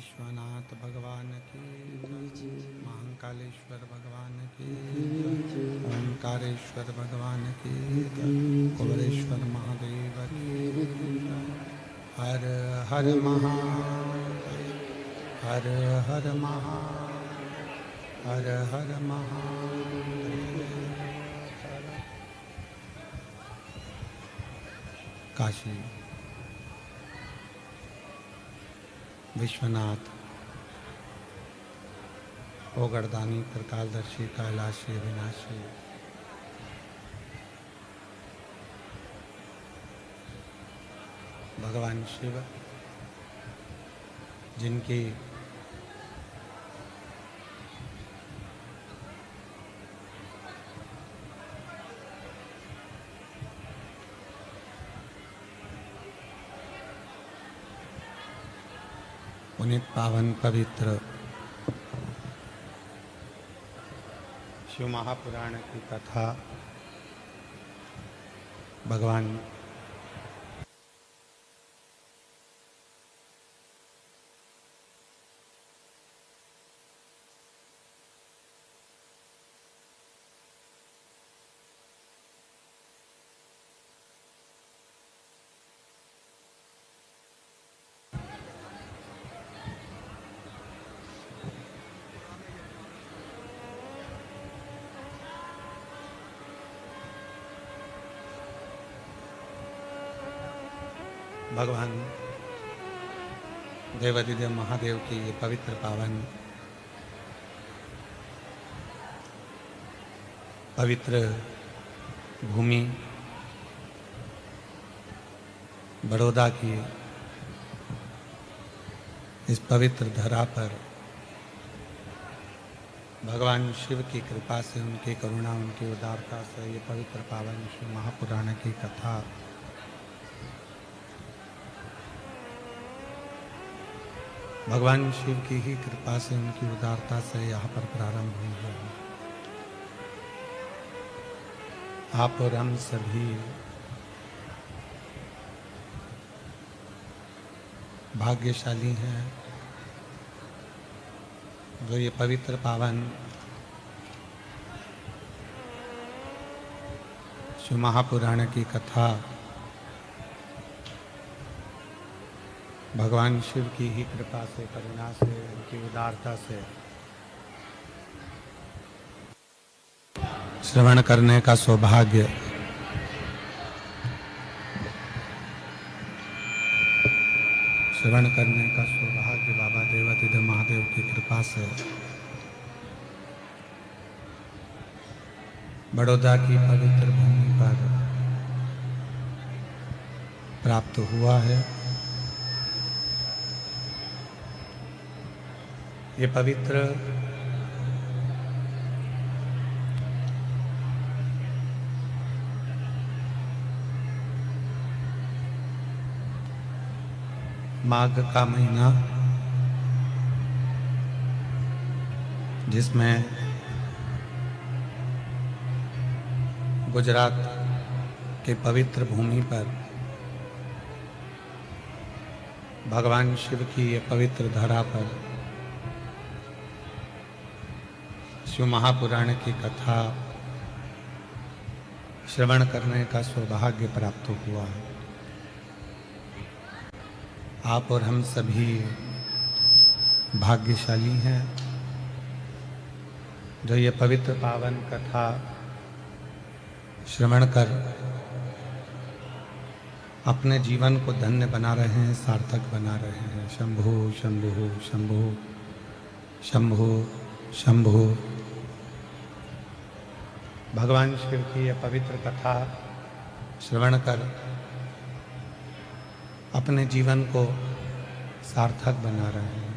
विश्वनाथ भगवान की जय, महाकालेश्वर भगवान की जय, ओंकारेश्वर भगवान की जय, कुबरेश्वर महादेव की जय। हर हर महादेव, हर हर महादेव, हर हर महादेव। काशी विश्वनाथ ओगरदानी त्रिकालदर्शी कैलाशी अविनाशी भगवान शिव, जिनकी पुनीत पावन पवित्र शिव महापुराण की कथा भगवान भगवान देवादिदेव महादेव की ये पवित्र पावन पवित्र भूमि बड़ौदा की इस पवित्र धरा पर भगवान शिव की कृपा से, उनकी करुणा, उनकी उदारता से ये पवित्र पावन शिव महापुराण की कथा भगवान शिव की ही कृपा से, उनकी उदारता से यहाँ पर प्रारंभ हुई है। आप और हम सभी भाग्यशाली हैं जो ये पवित्र पावन शिव महापुराण की कथा भगवान शिव की ही कृपा से, करुणा से, उनकी उदारता से श्रवण करने का सौभाग्य बाबा देवादिदेव महादेव की कृपा से बड़ौदा की पवित्र भूमि पर प्राप्त हुआ है। ये पवित्र माघ का महीना, जिसमें गुजरात के पवित्र भूमि पर भगवान शिव की ये पवित्र धरा पर शिव महापुराण की कथा श्रवण करने का सौभाग्य प्राप्त हुआ है। आप और हम सभी भाग्यशाली हैं जो ये पवित्र पावन कथा श्रवण कर अपने जीवन को धन्य बना रहे हैं, सार्थक बना रहे हैं। शंभो शंभो शंभो शंभो शंभो। भगवान शिव की यह पवित्र कथा श्रवण कर अपने जीवन को सार्थक बना रहे हैं।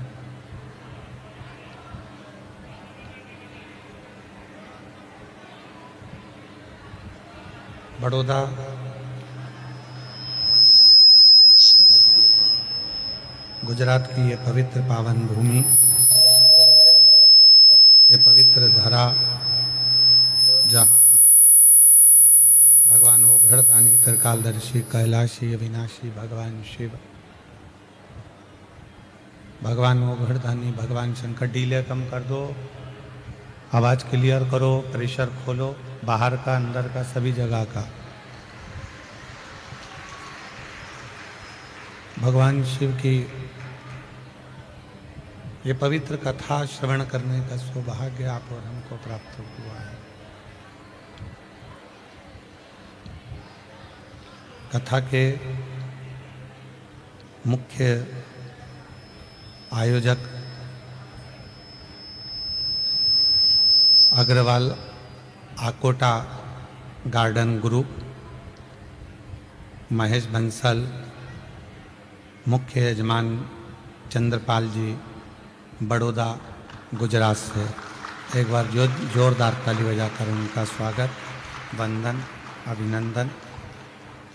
बड़ौदा गुजरात की ये पवित्र पावन भूमि, ये पवित्र धरा, जहाँ भगवान ओघड़दानी त्रिकालदर्शी कैलाशी अविनाशी भगवान शिव भगवान ओघड़दानी, भगवान शंकर, डीले कम कर दो, आवाज़ क्लियर करो, प्रेशर खोलो, बाहर का अंदर का सभी जगह का। भगवान शिव की ये पवित्र कथा श्रवण करने का सौभाग्य आप और हमको प्राप्त हुआ है। कथा के मुख्य आयोजक अग्रवाल आकोटा गार्डन ग्रुप, महेश बंसल, मुख्य यजमान चंद्रपाल जी, बड़ौदा गुजरात से। एक बार जोरदार ताली बजाकर उनका स्वागत, वंदन, अभिनंदन।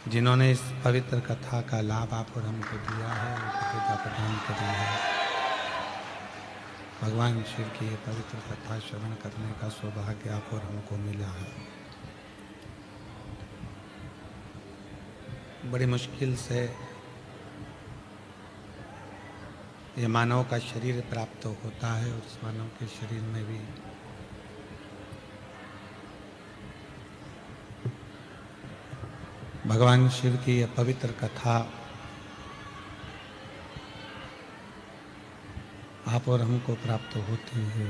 जिन्होंने इस पवित्र कथा का लाभ आप और हमको दिया है, उनका प्रदान करी है। भगवान शिव की ये पवित्र कथा श्रवण करने का सौभाग्य आप और हमको मिला है। बड़ी मुश्किल से ये मानव का शरीर प्राप्त होता है, और इस मानव के शरीर में भी भगवान शिव की यह पवित्र कथा आप और हमको प्राप्त होती है।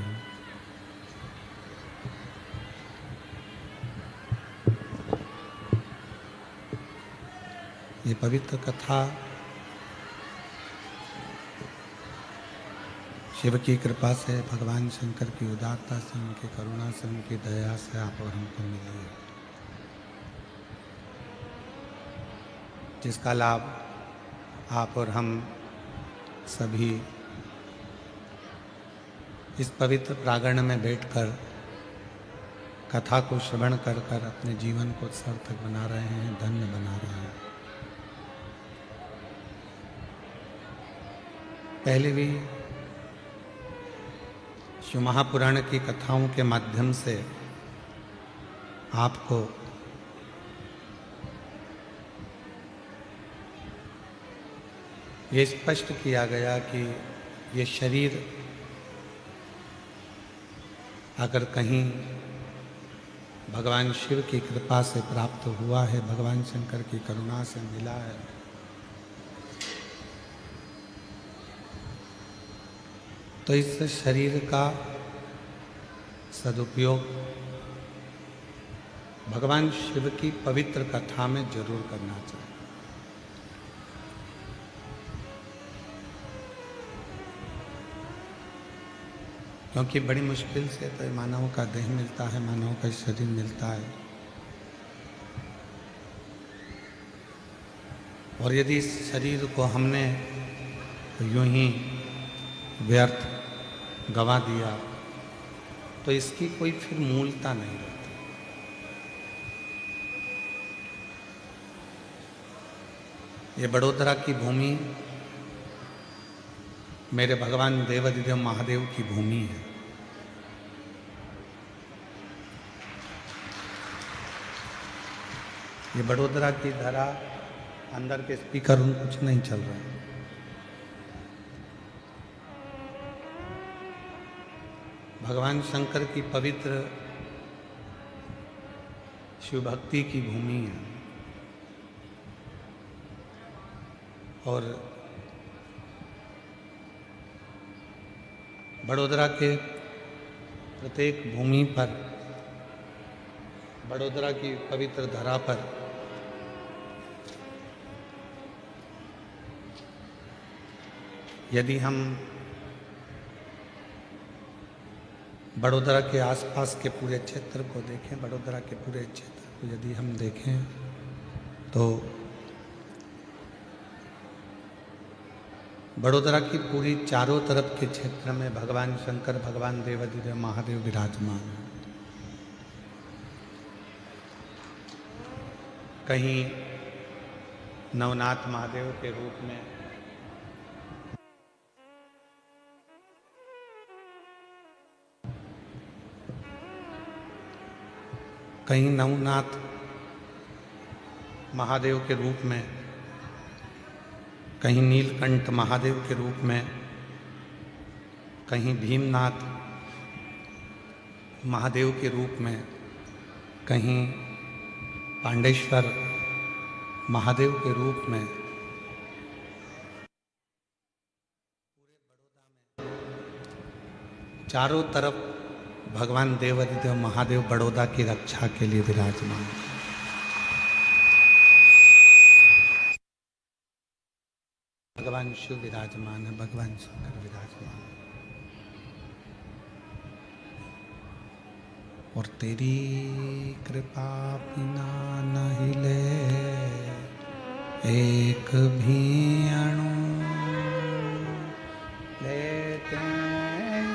ये पवित्र कथा शिव की कृपा से, भगवान शंकर की उदारता से, उनकी करुणा से, उनकी दया से आप और हमको मिली है, जिसका लाभ आप और हम सभी इस पवित्र प्रांगण में बैठकर कथा को श्रवण कर कर अपने जीवन को सार्थक बना रहे हैं, धन्य बना रहे हैं। पहले भी शिव महापुराण की कथाओं के माध्यम से आपको ये स्पष्ट किया गया कि ये शरीर अगर कहीं भगवान शिव की कृपा से प्राप्त हुआ है, भगवान शंकर की करुणा से मिला है, तो इस शरीर का सदुपयोग भगवान शिव की पवित्र कथा में जरूर करना चाहिए। क्योंकि बड़ी मुश्किल से तो मानव का देह मिलता है, मानव का शरीर मिलता है, और यदि इस शरीर को हमने यूं ही व्यर्थ गवा दिया तो इसकी कोई फिर मूलता नहीं रहती। ये बड़ोदरा की भूमि मेरे भगवान देवाधिदेव महादेव की भूमि है। ये बड़ोदरा की धरा, अंदर के स्पीकर कुछ नहीं चल रहे हैं। भगवान शंकर की पवित्र शिव भक्ति की भूमि है, और बड़ोदरा के प्रत्येक भूमि पर, बड़ोदरा की पवित्र धरा पर यदि हम बड़ोदरा के आसपास के पूरे क्षेत्र को देखें, बड़ोदरा के पूरे क्षेत्र को यदि हम देखें तो बड़ोदरा की पूरी चारों तरफ के क्षेत्र में भगवान शंकर, भगवान देवाधिदेव महादेव विराजमान हैं। कहीं नवनाथ महादेव के रूप में, कहीं नवनाथ महादेव के रूप में, कहीं नीलकंठ महादेव के रूप में, कहीं भीमनाथ महादेव के रूप में, कहीं पांडेश्वर महादेव के रूप में, चारों तरफ भगवान देवाधिदेव महादेव बड़ौदा की रक्षा के लिए विराजमान। भगवान शिव विराजमान है, भगवान शंकर विराजमान है। और तेरी कृपा बिना न हिले एक भी अणु, लेते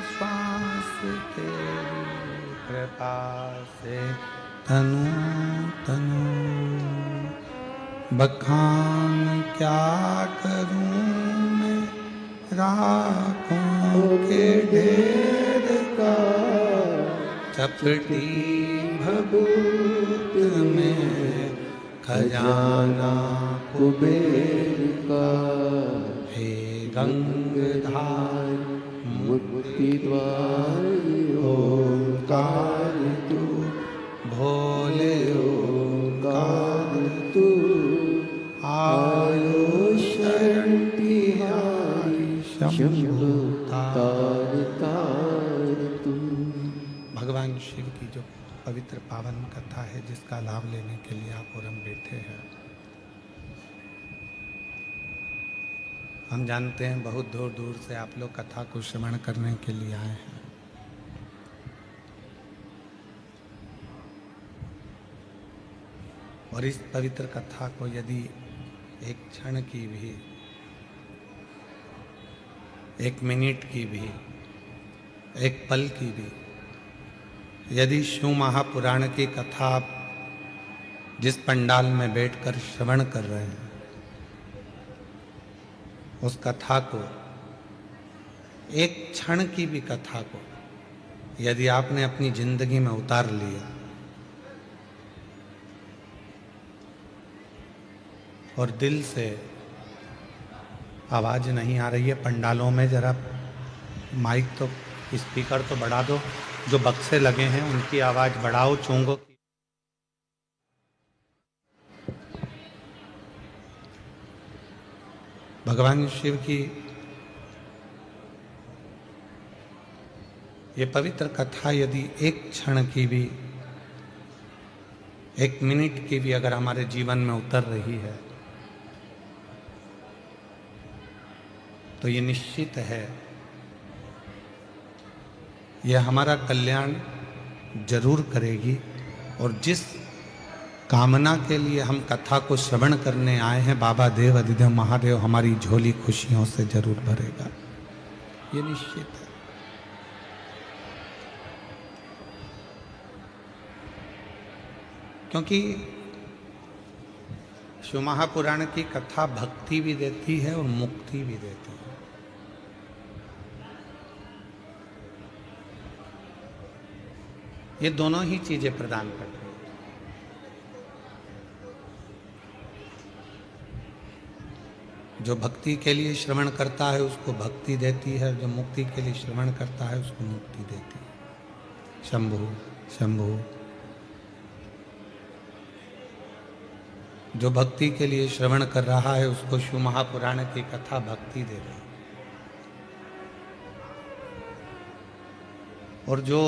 श्वास तेरी कृपा से तनु तनु। बखान क्या करूं मैं राखों के ढेर का, चपटी भभूत में खजाना कुबेर का। हे गंगधार मुक्ति द्वार ओंकार तू, भोले ओंकार तू। आयो शरण तिहारी शंभु तार तार तू। भगवान शिव की जो पवित्र पावन कथा है, जिसका लाभ लेने के लिए आप और हम बैठे हैं। हम जानते हैं बहुत दूर दूर से आप लोग कथा को श्रवण करने के लिए आए हैं। और इस पवित्र कथा को यदि एक क्षण की भी, एक मिनट की भी, एक पल की भी, यदि शिव महापुराण की कथा आप जिस पंडाल में बैठकर श्रवण कर रहे हैं, उस कथा को, एक क्षण की भी कथा को यदि आपने अपनी जिंदगी में उतार लिया और दिल से, आवाज नहीं आ रही है पंडालों में, जरा माइक तो, स्पीकर तो बढ़ा दो, जो बक्से लगे हैं उनकी आवाज बढ़ाओ, चोंगों की। भगवान शिव की ये पवित्र कथा यदि एक क्षण की भी, एक मिनट की भी अगर हमारे जीवन में उतर रही है, तो ये निश्चित है, यह हमारा कल्याण जरूर करेगी। और जिस कामना के लिए हम कथा को श्रवण करने आए हैं, बाबा देव अधिदेव महादेव हमारी झोली खुशियों से जरूर भरेगा, ये निश्चित है। क्योंकि शिव महापुराण की कथा भक्ति भी देती है और मुक्ति भी देती है। ये दोनों ही चीजें प्रदान करती हैं। जो भक्ति के लिए श्रवण करता है उसको भक्ति देती है, जो मुक्ति के लिए श्रवण करता है उसको मुक्ति देती है। शंभु शंभु। जो भक्ति के लिए श्रवण कर रहा है उसको शिव महापुराण की कथा भक्ति दे रही है, और जो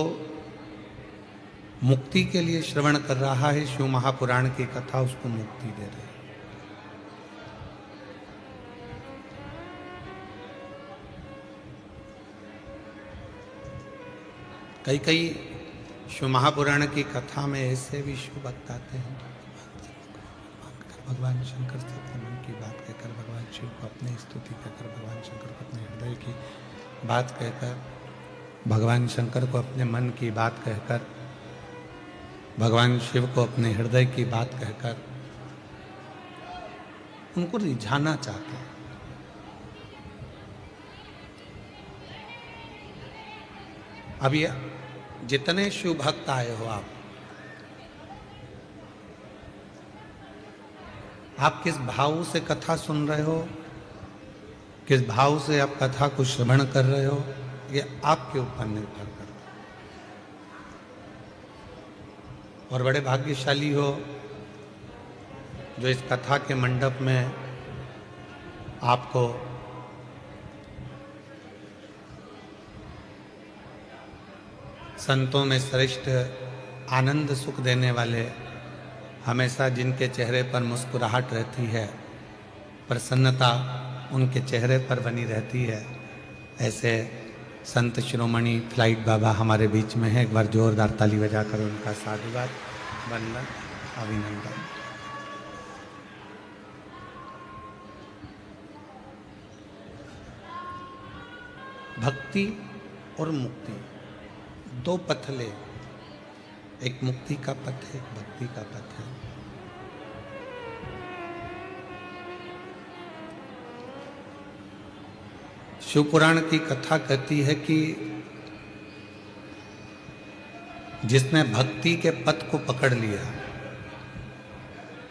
मुक्ति के लिए श्रवण कर रहा है शिव महापुराण की कथा, उसको मुक्ति दे रही है। कई कई शिव महापुराण की कथा में ऐसे भी शिव भक्त आते हैं, भगवान शंकर से अपने मन की बात कहकर, भगवान शिव को अपनी स्तुति कहकर, भगवान शंकर को अपने हृदय की बात कहकर, भगवान शंकर को अपने मन की बात कहकर, भगवान शिव को अपने हृदय की बात कहकर उनको रिझाना चाहते हैं। अब ये जितने शिव भक्त आए हो, आप किस भाव से कथा सुन रहे हो, किस भाव से आप कथा को श्रवण कर रहे हो, ये आपके ऊपर निर्भर करता है। और बड़े भाग्यशाली हो जो इस कथा के मंडप में आपको संतों में श्रेष्ठ आनंद सुख देने वाले, हमेशा जिनके चेहरे पर मुस्कुराहट रहती है, प्रसन्नता उनके चेहरे पर बनी रहती है, ऐसे संत शिरोमणि फ्लाइट बाबा हमारे बीच में है। एक बार जोरदार ताली बजाकर उनका साधुवाद, वंदन, अभिनंदन। भक्ति और मुक्ति दो पथले, एक मुक्ति का पथ है, एक भक्ति का पथ है। शिव पुराण की कथा कहती है कि जिसने भक्ति के पथ को पकड़ लिया,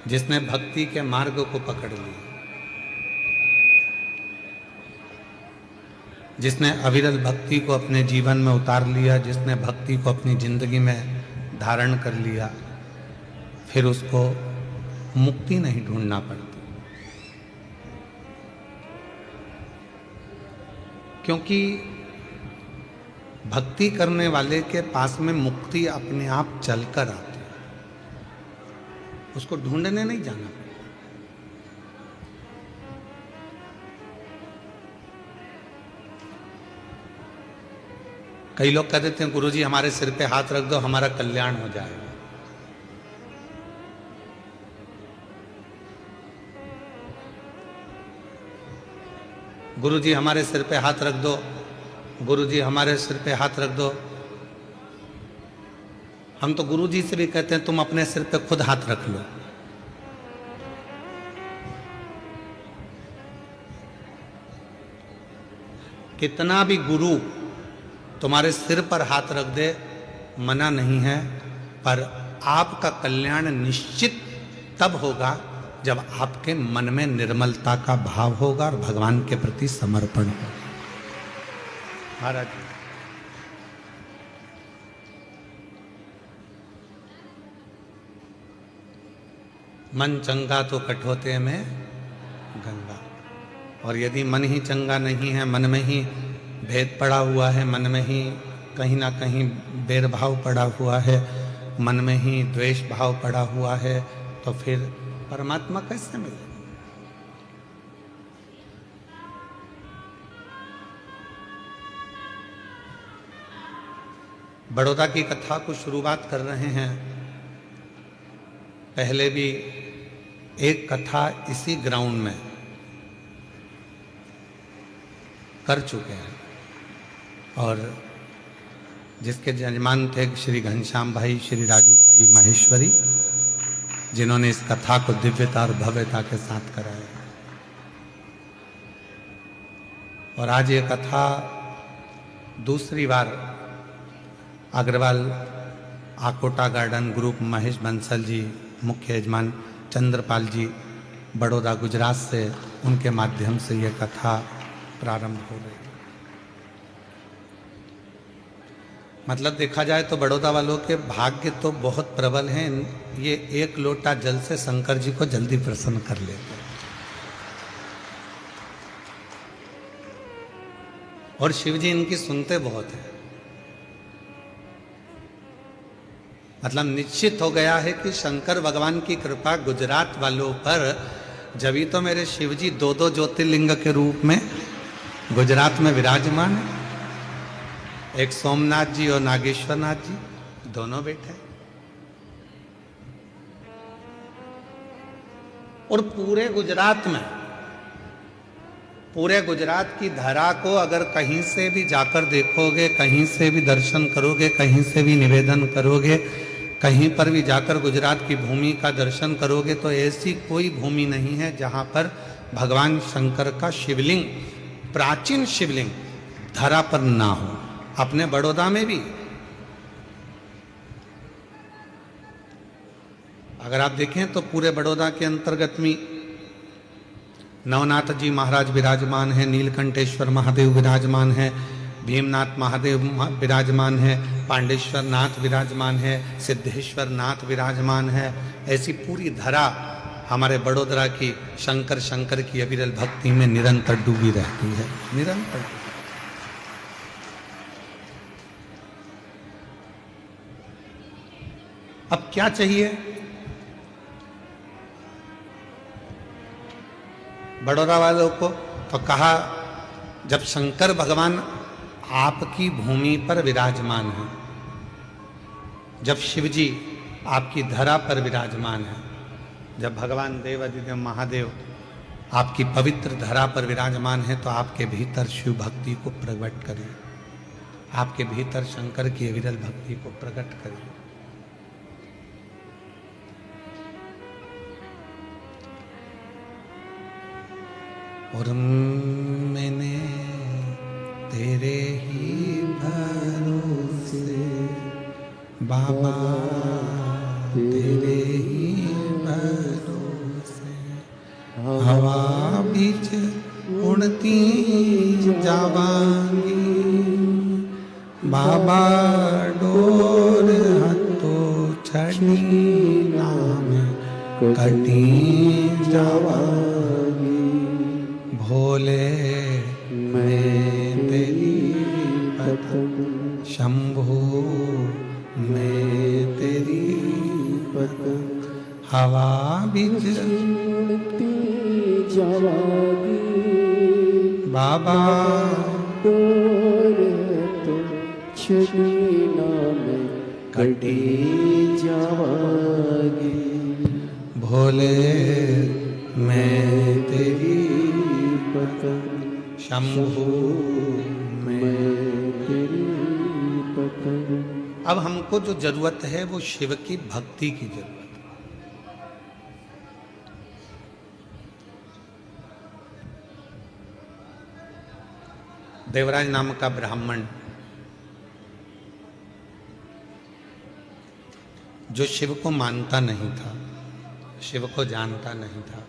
जिसने भक्ति के मार्ग को पकड़ लिया, जिसने अविरल भक्ति को अपने जीवन में उतार लिया, जिसने भक्ति को अपनी जिंदगी में धारण कर लिया, फिर उसको मुक्ति नहीं ढूंढना पड़ती। क्योंकि भक्ति करने वाले के पास में मुक्ति अपने आप चलकर आती है, उसको ढूंढने नहीं जाना पड़ता। कई लोग कह देते हैं गुरुजी हमारे सिर पे हाथ रख दो, हमारा कल्याण हो जाएगा। गुरुजी हमारे सिर पे हाथ रख दो, गुरुजी हमारे सिर पे हाथ रख दो। हम तो गुरुजी से भी कहते हैं तुम अपने सिर पे खुद हाथ रख लो। कितना भी गुरु तुम्हारे सिर पर हाथ रख दे, मना नहीं है, पर आपका कल्याण निश्चित तब होगा जब आपके मन में निर्मलता का भाव होगा और भगवान के प्रति समर्पण होगा। महाराज मन चंगा तो कठोते में गंगा, और यदि मन ही चंगा नहीं है, मन में ही भेद पड़ा हुआ है, मन में ही कहीं ना कहीं बैरभाव पड़ा हुआ है, मन में ही द्वेष भाव पड़ा हुआ है, तो फिर परमात्मा कैसे मिले? बड़ौदा की कथा को शुरुआत कर रहे हैं। पहले भी एक कथा इसी ग्राउंड में कर चुके हैं, और जिसके यजमान थे श्री घनश्याम भाई, श्री राजू भाई माहेश्वरी, जिन्होंने इस कथा को दिव्यता और भव्यता के साथ कराया। और आज ये कथा दूसरी बार अग्रवाल आकोटा गार्डन ग्रुप महेश बंसल जी, मुख्य यजमान चंद्रपाल जी बड़ौदा गुजरात से, उनके माध्यम से ये कथा प्रारंभ हो गई। मतलब देखा जाए तो बड़ौदा वालों के भाग्य तो बहुत प्रबल हैं, ये एक लोटा जल से शंकर जी को जल्दी प्रसन्न कर लेते हैं। और शिव जी इनकी सुनते बहुत हैं। मतलब निश्चित हो गया है कि शंकर भगवान की कृपा गुजरात वालों पर, जब तो मेरे शिव जी दो दो ज्योतिर्लिंग के रूप में गुजरात में विराजमान है। एक सोमनाथ जी और नागेश्वर नाथ जी दोनों बैठे, और पूरे गुजरात में, पूरे गुजरात की धरा को अगर कहीं से भी जाकर देखोगे, कहीं से भी दर्शन करोगे, कहीं से भी निवेदन करोगे, कहीं पर भी जाकर गुजरात की भूमि का दर्शन करोगे, तो ऐसी कोई भूमि नहीं है जहां पर भगवान शंकर का शिवलिंग, प्राचीन शिवलिंग धरा पर ना हो। अपने बड़ौदा में भी अगर आप देखें तो पूरे बड़ौदा के अंतर्गत में नवनाथ जी महाराज विराजमान हैं, नीलकंठेश्वर महादेव विराजमान हैं, भीमनाथ महादेव विराजमान है, पांडेश्वर नाथ विराजमान है, सिद्धेश्वर नाथ विराजमान है। ऐसी पूरी धरा हमारे बड़ोदरा की शंकर शंकर की अविरल भक्ति में निरंतर डूबी रहती है, निरंतर। अब क्या चाहिए? बड़ोदरा वालों को तो कहा, जब शंकर भगवान आपकी भूमि पर विराजमान है, जब शिवजी आपकी धरा पर विराजमान है, जब भगवान देवादिदेव महादेव आपकी पवित्र धरा पर विराजमान है, तो आपके भीतर शिव भक्ति को प्रकट करिए, आपके भीतर शंकर की अविरल भक्ति को प्रकट करिए। और मैंने तेरे ही भरोसे बाबा, तेरे ही भरोसे हवा बीच उड़ती जावांगी बाबा, डोर हथों छड़ी नाम कटी जावांगी। भोले मैं तेरी पतंग, शंभो मैं तेरी पतंग, हवा बीच उड़ती जावांगी बाबा, डोर तो छड़ी नाम कटी जावांगी। भोले मैं तेरी पतंग, शंभो मैं तेरी पतंग। अब हमको जो जरूरत है वो शिव की भक्ति की जरूरत है। देवराज नाम का ब्राह्मण जो शिव को मानता नहीं था, शिव को जानता नहीं था,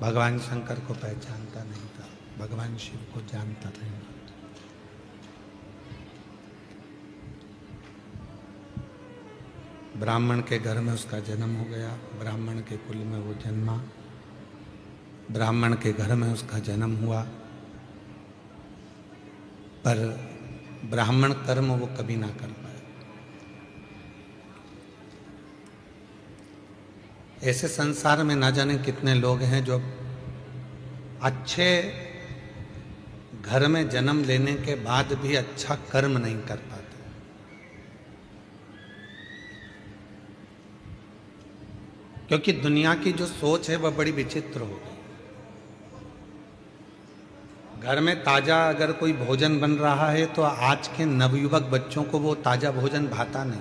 भगवान शंकर को पहचानता नहीं था, भगवान शिव को जानता नहीं था, ब्राह्मण के घर में उसका जन्म हो गया, ब्राह्मण के कुल में वो जन्मा, ब्राह्मण के घर में उसका जन्म हुआ, पर ब्राह्मण कर्म वो कभी ना कर पाया। ऐसे संसार में ना जाने कितने लोग हैं जो अच्छे घर में जन्म लेने के बाद भी अच्छा कर्म नहीं कर पाते। क्योंकि दुनिया की जो सोच है वह बड़ी विचित्र हो गई। घर में ताजा अगर कोई भोजन बन रहा है तो आज के नवयुवक बच्चों को वो ताजा भोजन भाता नहीं।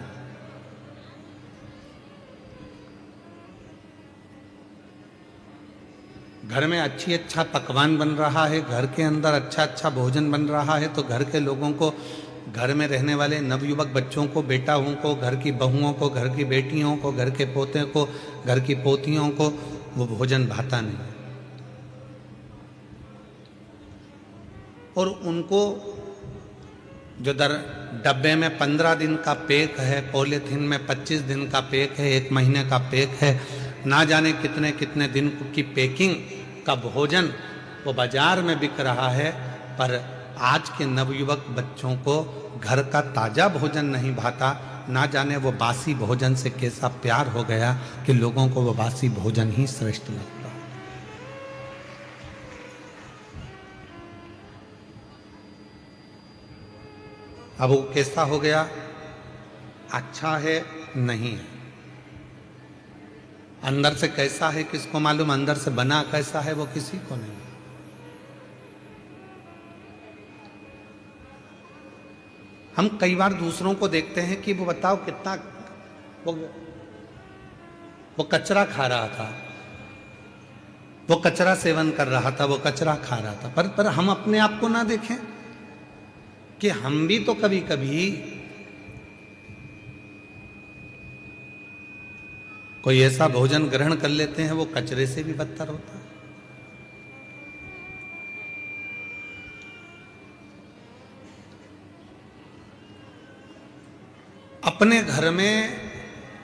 घर में अच्छा पकवान बन रहा है, घर के अंदर अच्छा भोजन बन रहा है, तो घर के लोगों को, घर में रहने वाले नवयुवक बच्चों को, बेटाओं को, घर की बहुओं को, घर की बेटियों को, घर के पोते को, घर की पोतियों को वो भोजन भाता नहीं। और उनको जो डब्बे में 15 दिन का पैक है, पॉलीथीन में 25 दिन का पैक है, 1 महीने का पैक है, ना जाने कितने कितने दिन की पैकिंग का भोजन वो बाजार में बिक रहा है। पर आज के नवयुवक बच्चों को घर का ताजा भोजन नहीं भाता, ना जाने वो बासी भोजन से कैसा प्यार हो गया कि लोगों को वो बासी भोजन ही श्रेष्ठ लगता। अब वो कैसा हो गया? अच्छा है नहीं है, अंदर से कैसा है किसको मालूम, अंदर से बना कैसा है वो किसी को नहीं। हम कई बार दूसरों को देखते हैं कि वो बताओ कितना वो कचरा खा रहा था, वो कचरा सेवन कर रहा था, वो कचरा खा रहा था, पर हम अपने आप को ना देखें कि हम भी तो कभी कभी कोई ऐसा भोजन ग्रहण कर लेते हैं वो कचरे से भी बदतर होता है। अपने घर में